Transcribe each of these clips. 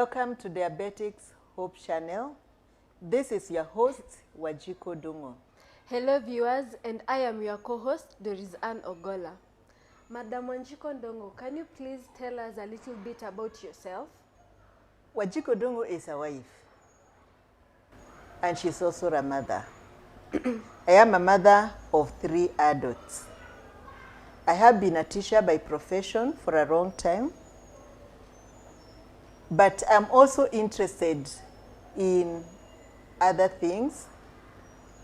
Welcome to Diabetics Hope Channel. This is your host, Wajiko Dungo. Hello viewers, and I am your co-host, Doris Ann Ogola. Madam Wajiko Dungo, can you please tell us a little bit about yourself? Wajiko Dungo is a wife, and she's also a mother. I am a mother of 3 adults. I have been a teacher by profession for a long time, but I'm also interested in other things.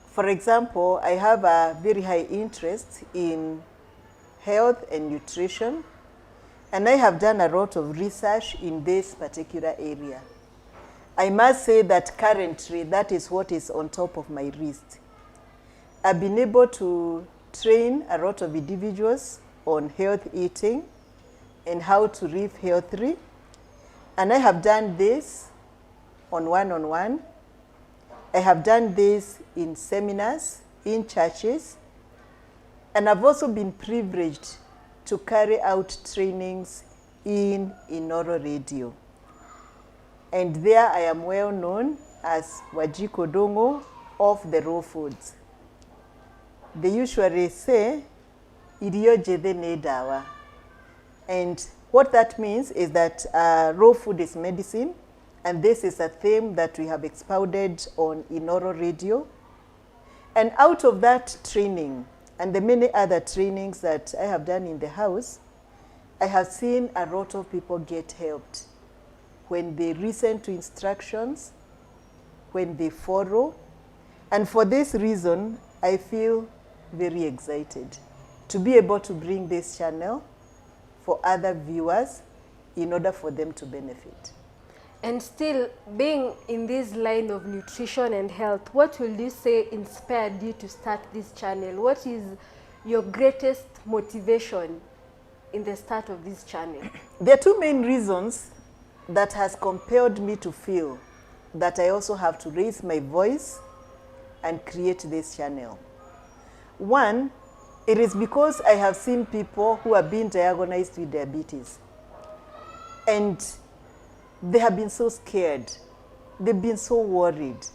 For example, I have a very high interest in health and nutrition, and I have done a lot of research in this particular area. I must say that currently that is what is on top of my list. I've been able to train a lot of individuals on health eating and how to live healthily. And I have done this on one-on-one. I have done this in seminars, in churches, and I've also been privileged to carry out trainings in Inoro Radio. And there I am well known as Wajiko Dungo of the raw foods. They usually say, "Irio jede ne dawa." And what that means is that raw food is medicine, and this is a theme that we have expounded on Inoro Radio. And out of that training, and the many other trainings that I have done in the house, I have seen a lot of people get helped when they listen to instructions, when they follow. And for this reason, I feel very excited to be able to bring this channel for other viewers in order for them to benefit. And still, being in this line of nutrition and health, what will you say inspired you to start this channel? What is your greatest motivation in the start of this channel? There are 2 main reasons that has compelled me to feel that I also have to raise my voice and create this channel. One, it is because I have seen people who have been diagnosed with diabetes, and they have been so scared. They've been so worried.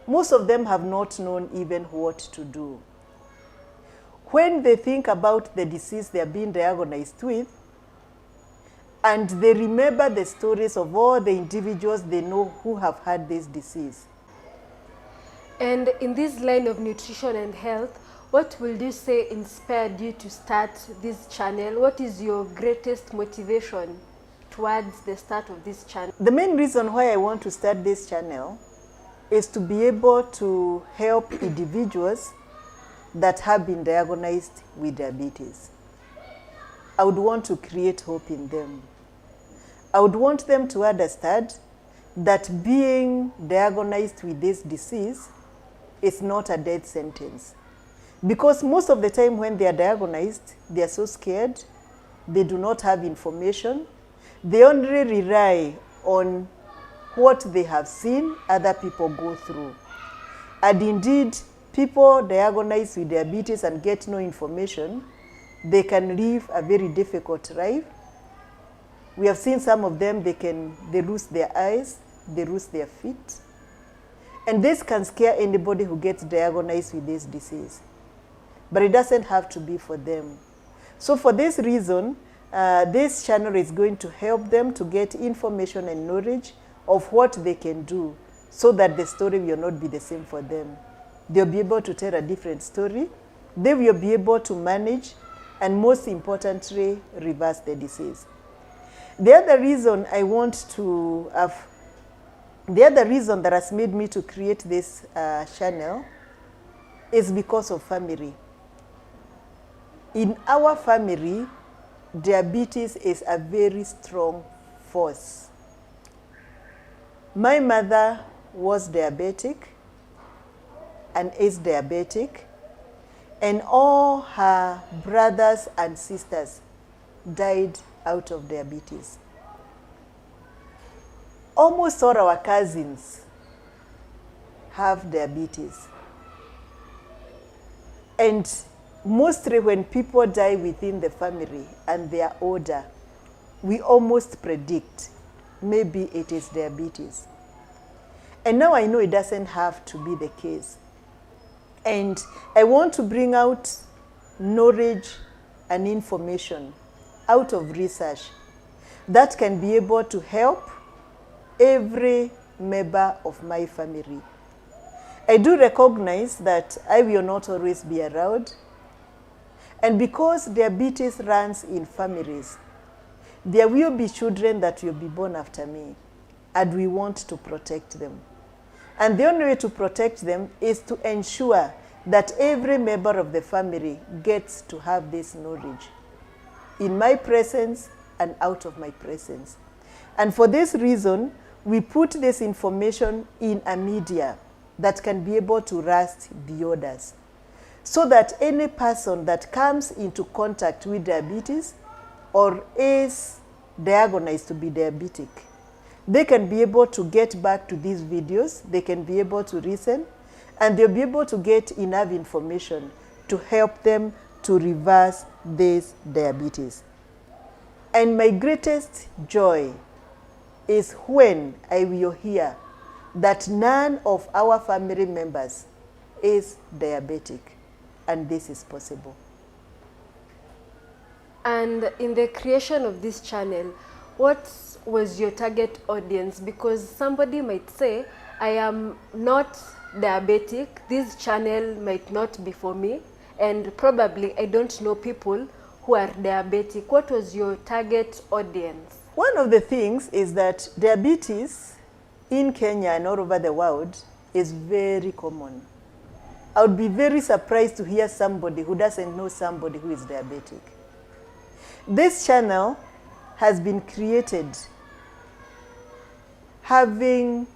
Most of them have not known even what to do. When they think about the disease they are being diagnosed with, and they remember the stories of all the individuals they know who have had this disease. And in this line of nutrition and health, what will you say inspired you to start this channel? What is your greatest motivation towards the start of this channel? The main reason why I want to start this channel is to be able to help individuals that have been diagnosed with diabetes. I would want to create hope in them. I would want them to understand that being diagnosed with this disease is not a death sentence. Because most of the time when they are diagnosed, they are so scared, they do not have information, they only rely on what they have seen other people go through. And indeed, people diagnosed with diabetes and get no information, they can live a very difficult life. We have seen some of them, they lose their eyes, they lose their feet. And this can scare anybody who gets diagnosed with this disease. But it doesn't have to be for them. So for this reason, this channel is going to help them to get information and knowledge of what they can do so that the story will not be the same for them. They'll be able to tell a different story. They will be able to manage and, most importantly, reverse the disease. The other reason that has made me to create this channel is because of family. In our family, diabetes is a very strong force. My mother was diabetic and is diabetic, and all her brothers and sisters died out of diabetes. Almost all our cousins have diabetes. And mostly when people die within the family and they are older, we almost predict maybe it is diabetes. And now I know it doesn't have to be the case. And I want to bring out knowledge and information out of research that can be able to help every member of my family. I do recognize that I will not always be around. And because diabetes runs in families, there will be children that will be born after me, and we want to protect them. And the only way to protect them is to ensure that every member of the family gets to have this knowledge in my presence and out of my presence. And for this reason, we put this information in a media that can be able to rust the others, so that any person that comes into contact with diabetes or is diagnosed to be diabetic, they can be able to get back to these videos, they can be able to listen, and they'll be able to get enough information to help them to reverse this diabetes. And my greatest joy is when I will hear that none of our family members is diabetic, and this is possible. And in the creation of this channel, what was your target audience? Because somebody might say, I am not diabetic, this channel might not be for me, and probably I don't know people who are diabetic. What was your target audience? One of the things is that diabetes in Kenya and all over the world is very common. I would be very surprised to hear somebody who doesn't know somebody who is diabetic. This channel has been created having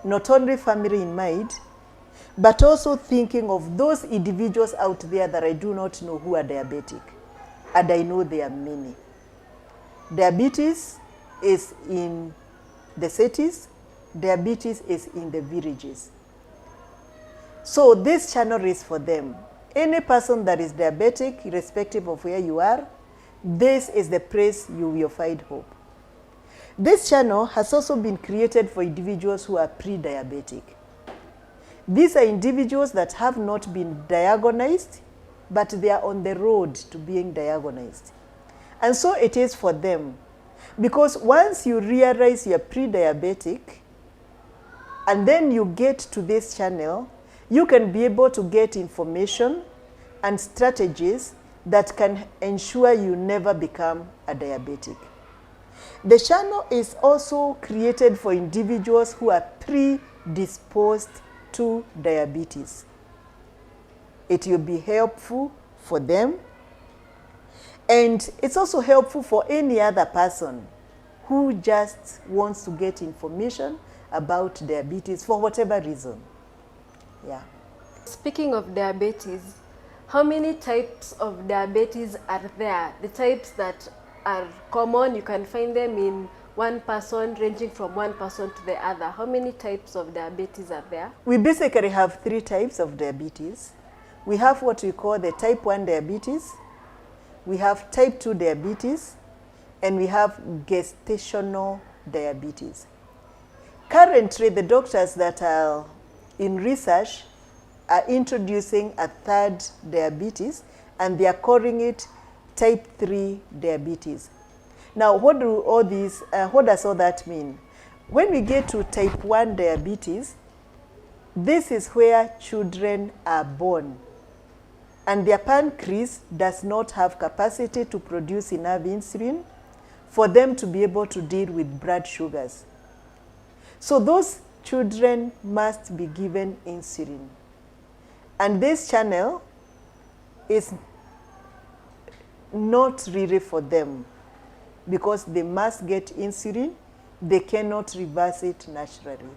not only family in mind, but also thinking of those individuals out there that I do not know who are diabetic. And I know there are many. Diabetes is in the cities, diabetes is in the villages. So this channel is for them. Any person that is diabetic, irrespective of where you are, this is the place you will find hope. This channel has also been created for individuals who are pre-diabetic. These are individuals that have not been diagnosed, but they are on the road to being diagnosed. And so it is for them. Because once you realize you're pre-diabetic, and then you get to this channel, you can be able to get information and strategies that can ensure you never become a diabetic. The channel is also created for individuals who are predisposed to diabetes. It will be helpful for them, and it's also helpful for any other person who just wants to get information about diabetes for whatever reason. Yeah. Speaking of diabetes, how many types of diabetes are there? The types that are common, you can find them in one person, ranging from one person to the other. How many types of diabetes are there? We basically have 3 types of diabetes. We have what we call the type 1 diabetes, we have type 2 diabetes, and we have gestational diabetes. Currently, the doctors that are in research are introducing a 3rd diabetes, and they are calling it type 3 diabetes. Now, what does all that mean? When we get to type 1 diabetes, this is where children are born, and their pancreas does not have capacity to produce enough insulin for them to be able to deal with blood sugars. So those children must be given insulin. And this channel is not really for them, because they must get insulin. They cannot reverse it naturally.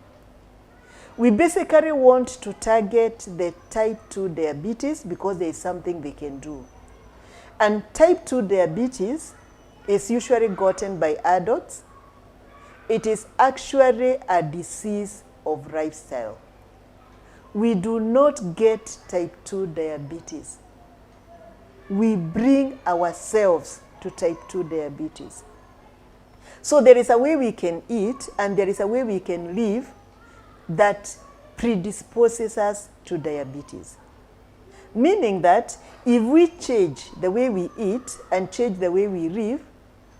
We basically want to target the type 2 diabetes because there is something they can do. And type 2 diabetes is usually gotten by adults. It is actually a disease of lifestyle. We do not get type 2 diabetes. We bring ourselves to type 2 diabetes. So there is a way we can eat and there is a way we can live that predisposes us to diabetes. Meaning that if we change the way we eat and change the way we live,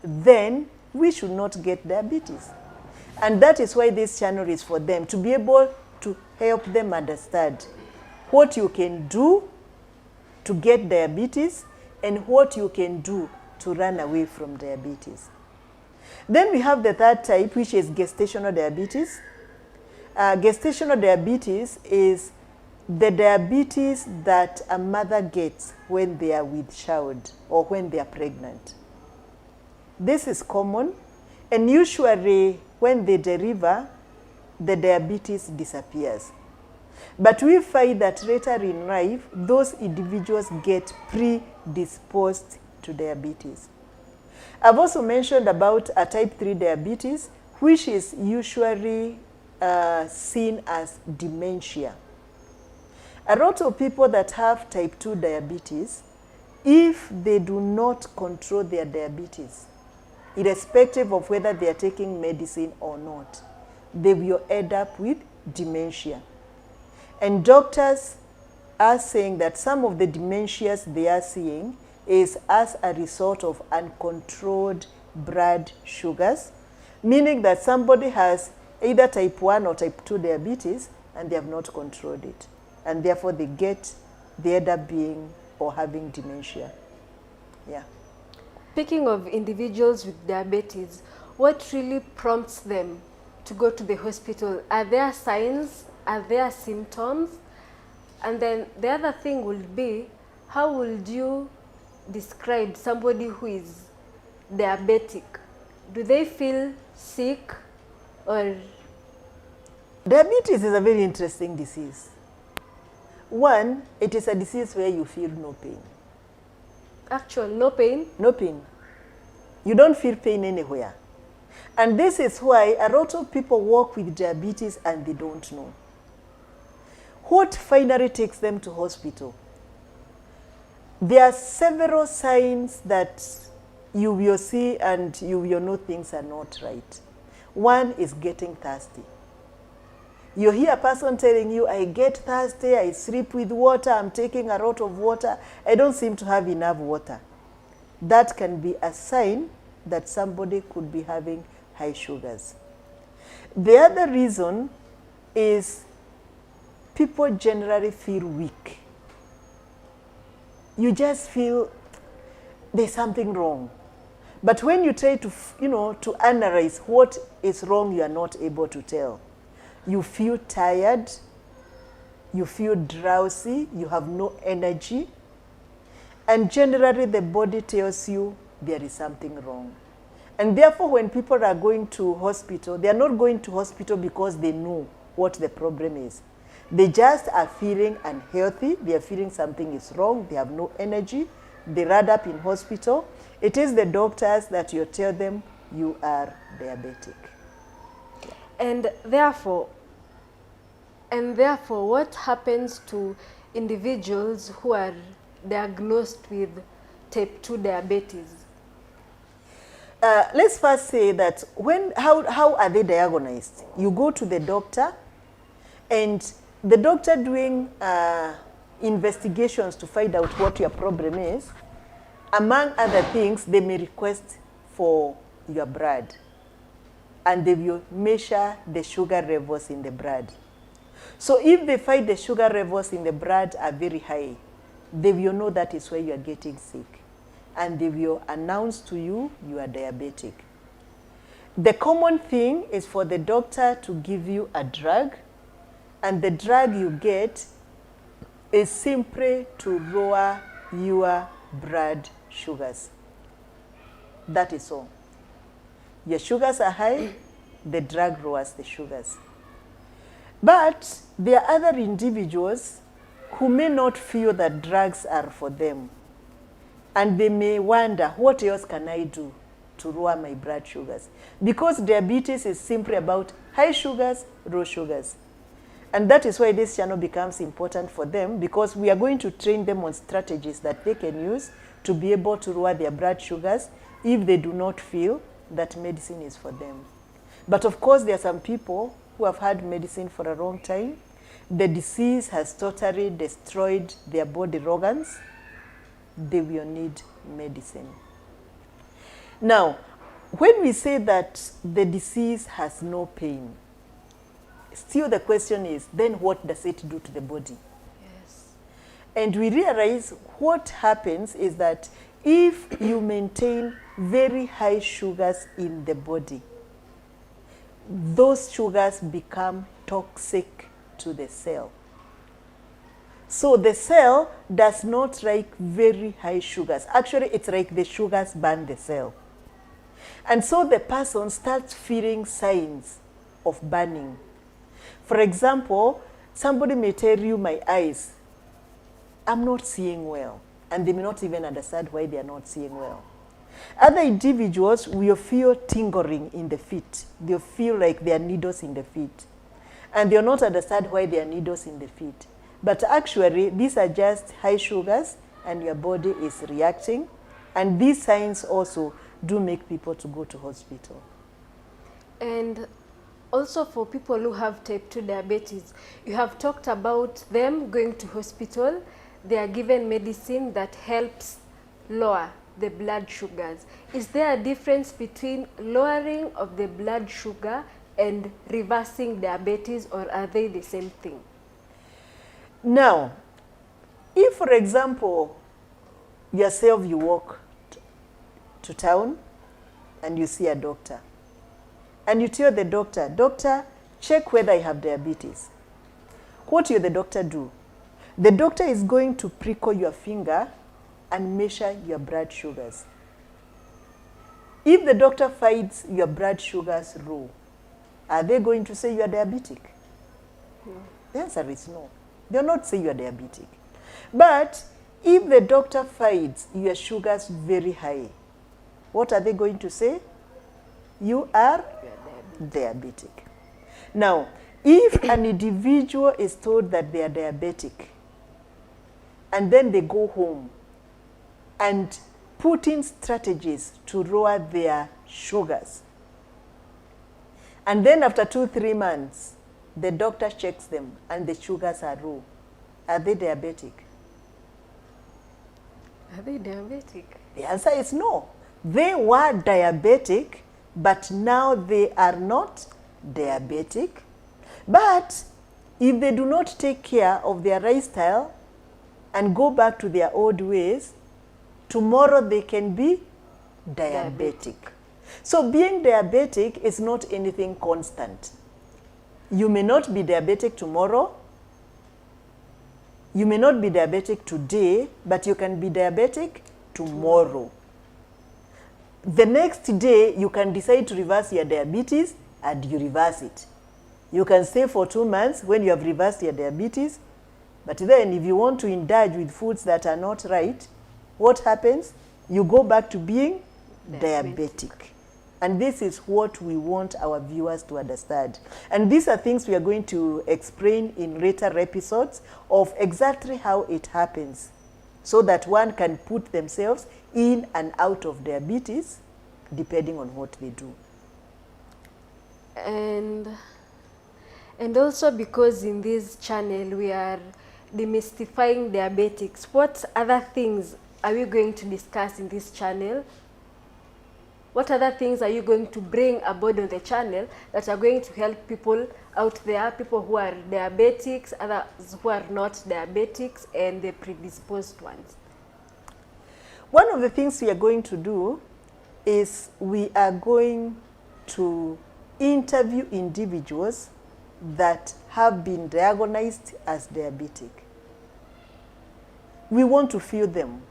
then we should not get diabetes. And that is why this channel is for them, to be able to help them understand what you can do to get diabetes and what you can do to run away from diabetes. Then we have the third type, which is gestational diabetes. Gestational diabetes is the diabetes that a mother gets when they are with child or when they are pregnant. This is common, and usually when they deliver, the diabetes disappears. But we find that later in life, those individuals get predisposed to diabetes. I've also mentioned about a type 3 diabetes, which is usually seen as dementia. A lot of people that have type 2 diabetes, if they do not control their diabetes, irrespective of whether they are taking medicine or not, they will end up with dementia. And doctors are saying that some of the dementias they are seeing is as a result of uncontrolled blood sugars, meaning that somebody has either type 1 or type 2 diabetes and they have not controlled it. And therefore they end up being or having dementia. Yeah. Speaking of individuals with diabetes, what really prompts them to go to the hospital? Are there signs? Are there symptoms? And then the other thing would be, how would you describe somebody who is diabetic? Do they feel sick or? Diabetes is a very interesting disease. One, it is a disease where you feel no pain. Actual, no pain? No pain. You don't feel pain anywhere. And this is why a lot of people walk with diabetes and they don't know. What finally takes them to hospital? There are several signs that you will see and you will know things are not right. One is getting thirsty. You hear a person telling you, I get thirsty, I sleep with water, I'm taking a lot of water, I don't seem to have enough water. That can be a sign that somebody could be having high sugars. The other reason is people generally feel weak. You just feel there's something wrong. But when you try to, to analyze what is wrong, you are not able to tell. You feel tired, you feel drowsy, you have no energy, and generally the body tells you there is something wrong. And therefore when people are going to hospital, they are not going to hospital because they know what the problem is. They just are feeling unhealthy, they are feeling something is wrong, they have no energy, they run up in hospital. It is the doctors that you tell them you are diabetic. And therefore, what happens to individuals who are diagnosed with type 2 diabetes? Let's first say that how are they diagnosed? You go to the doctor, and the doctor doing investigations to find out what your problem is. Among other things, they may request for your blood, and they will measure the sugar levels in the blood. So if they find the sugar levels in the blood are very high, they will know that is where you are getting sick. And they will announce to you, you are diabetic. The common thing is for the doctor to give you a drug, and the drug you get is simply to lower your blood sugars. That is all. Your sugars are high, the drug lowers the sugars. But there are other individuals who may not feel that drugs are for them. And they may wonder, what else can I do to lower my blood sugars? Because diabetes is simply about high sugars, low sugars. And that is why this channel becomes important for them, because we are going to train them on strategies that they can use to be able to lower their blood sugars if they do not feel that medicine is for them. But of course, there are some people who have had medicine for a long time. The disease has totally destroyed their body organs. They will need medicine. Now, when we say that the disease has no pain, still the question is, then what does it do to the body? Yes. And we realize what happens is that if you maintain very high sugars in the body, those sugars become toxic to the cell. So the cell does not like very high sugars. Actually, it's like the sugars burn the cell. And so the person starts feeling signs of burning. For example, somebody may tell you, my eyes, I'm not seeing well. And they may not even understand why they are not seeing well. Other individuals will feel tingling in the feet. They'll feel like there are needles in the feet. And they'll not understand why there are needles in the feet. But actually, these are just high sugars and your body is reacting. And these signs also do make people to go to hospital. And also for people who have type 2 diabetes, you have talked about them going to hospital. They are given medicine that helps lower the blood sugars. Is there a difference between lowering of the blood sugar and reversing diabetes, or are they the same thing? Now, if, for example, yourself you walk to town and you see a doctor, and you tell the doctor, doctor, check whether I have diabetes. What will the doctor do? The doctor is going to prickle your finger and measure your blood sugars. If the doctor finds your blood sugars low, are they going to say you are diabetic? No. The answer is no. They'll not say you are diabetic. But if the doctor finds your sugars very high, what are they going to say? You are diabetic. Now, if an individual is told that they are diabetic, and then they go home and put in strategies to lower their sugars, and then after 2-3 months, the doctor checks them and the sugars are low, are they diabetic? Are they diabetic? The answer is no. They were diabetic, but now they are not diabetic. But if they do not take care of their lifestyle and go back to their old ways, tomorrow they can be diabetic. So being diabetic is not anything constant. You may not be diabetic tomorrow. You may not be diabetic today, but you can be diabetic tomorrow. The next day, you can decide to reverse your diabetes and you reverse it. You can stay for 2 months when you have reversed your diabetes, but then if you want to indulge with foods that are not right, what happens? You go back to being diabetic. And this is what we want our viewers to understand. And these are things we are going to explain in later episodes of exactly how it happens, so that one can put themselves in and out of diabetes depending on what they do. And also, because in this channel we are demystifying diabetics, what other things are we going to discuss in this channel? What other things are you going to bring aboard on the channel that are going to help people out there, people who are diabetics, others who are not diabetics, and the predisposed ones? One of the things we are going to do is we are going to interview individuals that have been diagnosed as diabetic. We want to feel them.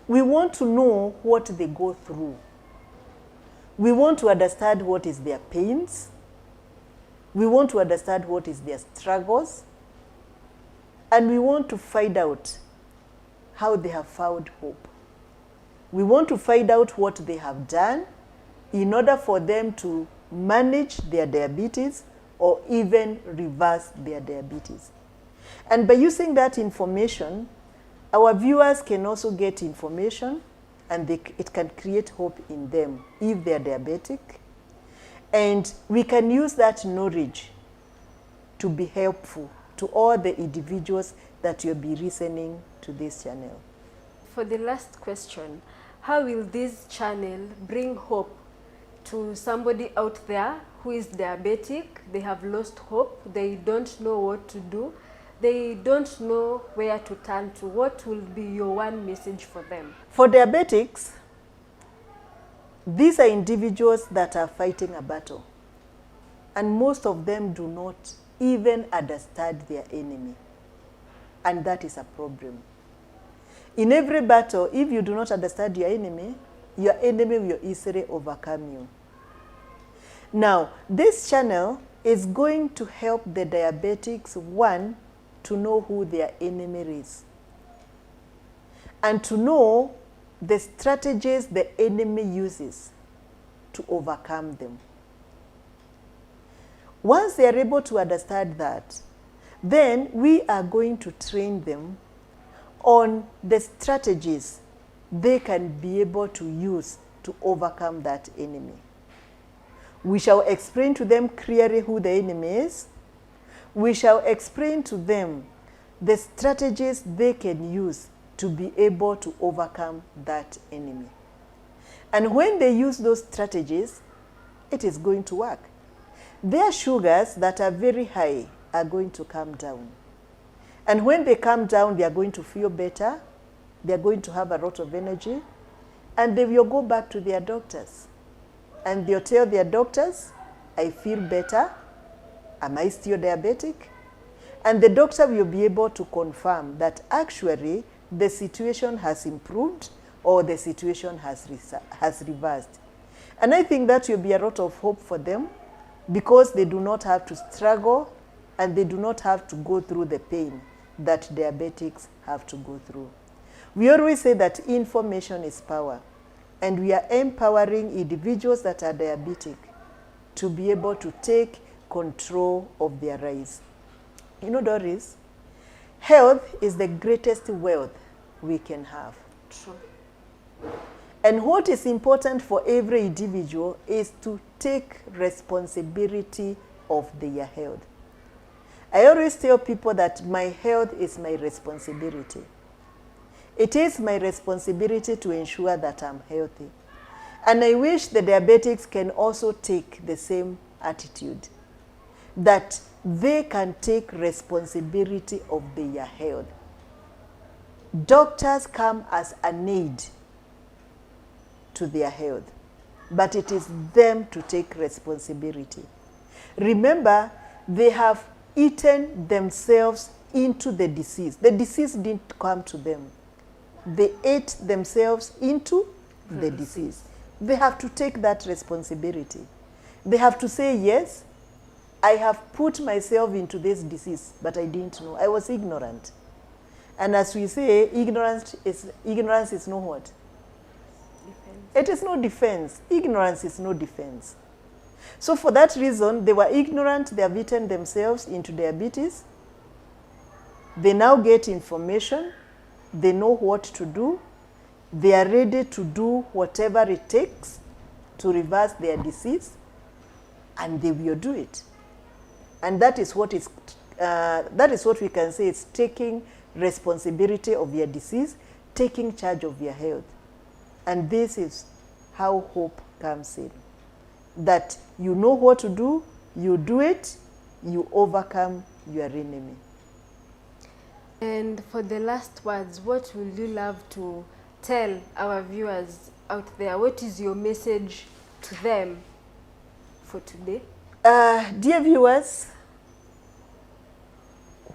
We want to know what they go through. We want to understand what is their pains. We want to understand what is their struggles. And we want to find out how they have found hope. We want to find out what they have done in order for them to manage their diabetes or even reverse their diabetes. And by using that information, our viewers can also get information and it can create hope in them if they are diabetic. And we can use that knowledge to be helpful to all the individuals that you'll be listening to this channel. For the last question, how will this channel bring hope to somebody out there who is diabetic? They have lost hope, they don't know what to do, they don't know where to turn to. What will be your one message for them? For diabetics, these are individuals that are fighting a battle, and most of them do not even understand their enemy, and that is a problem. In every battle, if you do not understand your enemy will easily overcome you. Now, this channel is going to help the diabetics, one, to know who their enemy is, and to know the strategies the enemy uses to overcome them. Once they are able to understand that, then we are going to train them on the strategies they can be able to use to overcome that enemy. We shall explain to them clearly who the enemy is. We shall explain to them the strategies they can use to be able to overcome that enemy. And when they use those strategies, it is going to work. Their sugars that are very high are going to come down. And when they come down, they are going to feel better, they are going to have a lot of energy, and they will go back to their doctors. And they'll tell their doctors, I feel better, am I still diabetic? And the doctor will be able to confirm that actually the situation has improved or the situation has reversed. And I think that will be a lot of hope for them, because they do not have to struggle and they do not have to go through the pain that diabetics have to go through. We always say that information is power, and we are empowering individuals that are diabetic to be able to take control of their lives. You know, Doris, health is the greatest wealth we can have. True. And what is important for every individual is to take responsibility of their health. I always tell people that my health is my responsibility. It is my responsibility to ensure that I'm healthy. And I wish the diabetics can also take the same attitude, that they can take responsibility of their health. Doctors come as an aid to their health, but it is them to take responsibility. Remember, they have eaten themselves into the disease. The disease didn't come to them. They ate themselves into the disease. They have to take that responsibility. They have to say, yes, I have put myself into this disease, but I didn't know. I was ignorant. And as we say, ignorance is no what? Defense. It is no defense. Ignorance is no defense. So for that reason, they were ignorant. They have eaten themselves into diabetes. They now get information. They know what to do. They are ready to do whatever it takes to reverse their disease, and they will do it. And that is what we can say is taking responsibility of your disease, taking charge of your health. And this is how hope comes in. That you know what to do, you do it, you overcome your enemy. And for the last words, what would you love to tell our viewers out there? What is your message to them for today? Dear viewers,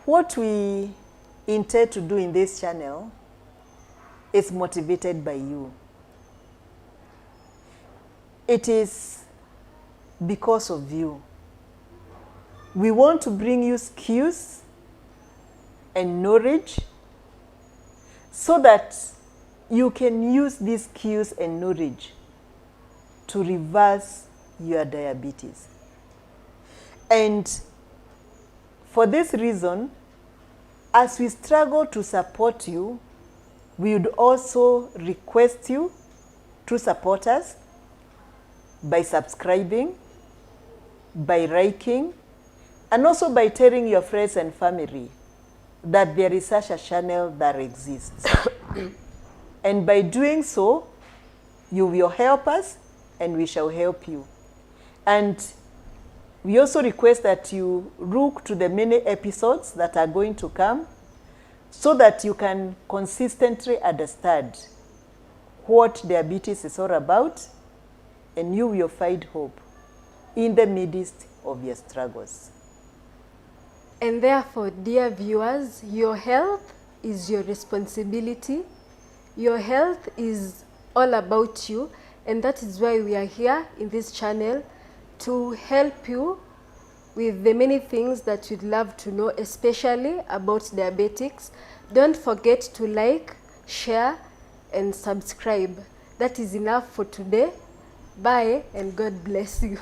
what we intend to do in this channel is motivated by you. It is because of you. We want to bring you skills and knowledge so that you can use these skills and knowledge to reverse your diabetes. And for this reason, as we struggle to support you, we would also request you to support us by subscribing, by liking, and also by telling your friends and family that there is such a channel that exists. And by doing so, you will help us and we shall help you. And we also request that you look to the many episodes that are going to come so that you can consistently understand what diabetes is all about, and you will find hope in the midst of your struggles. And therefore, dear viewers, your health is your responsibility. Your health is all about you, and that is why we are here in this channel to help you with the many things that you'd love to know, especially about diabetics. Don't forget to like, share, and subscribe. That is enough for today. Bye, and God bless you.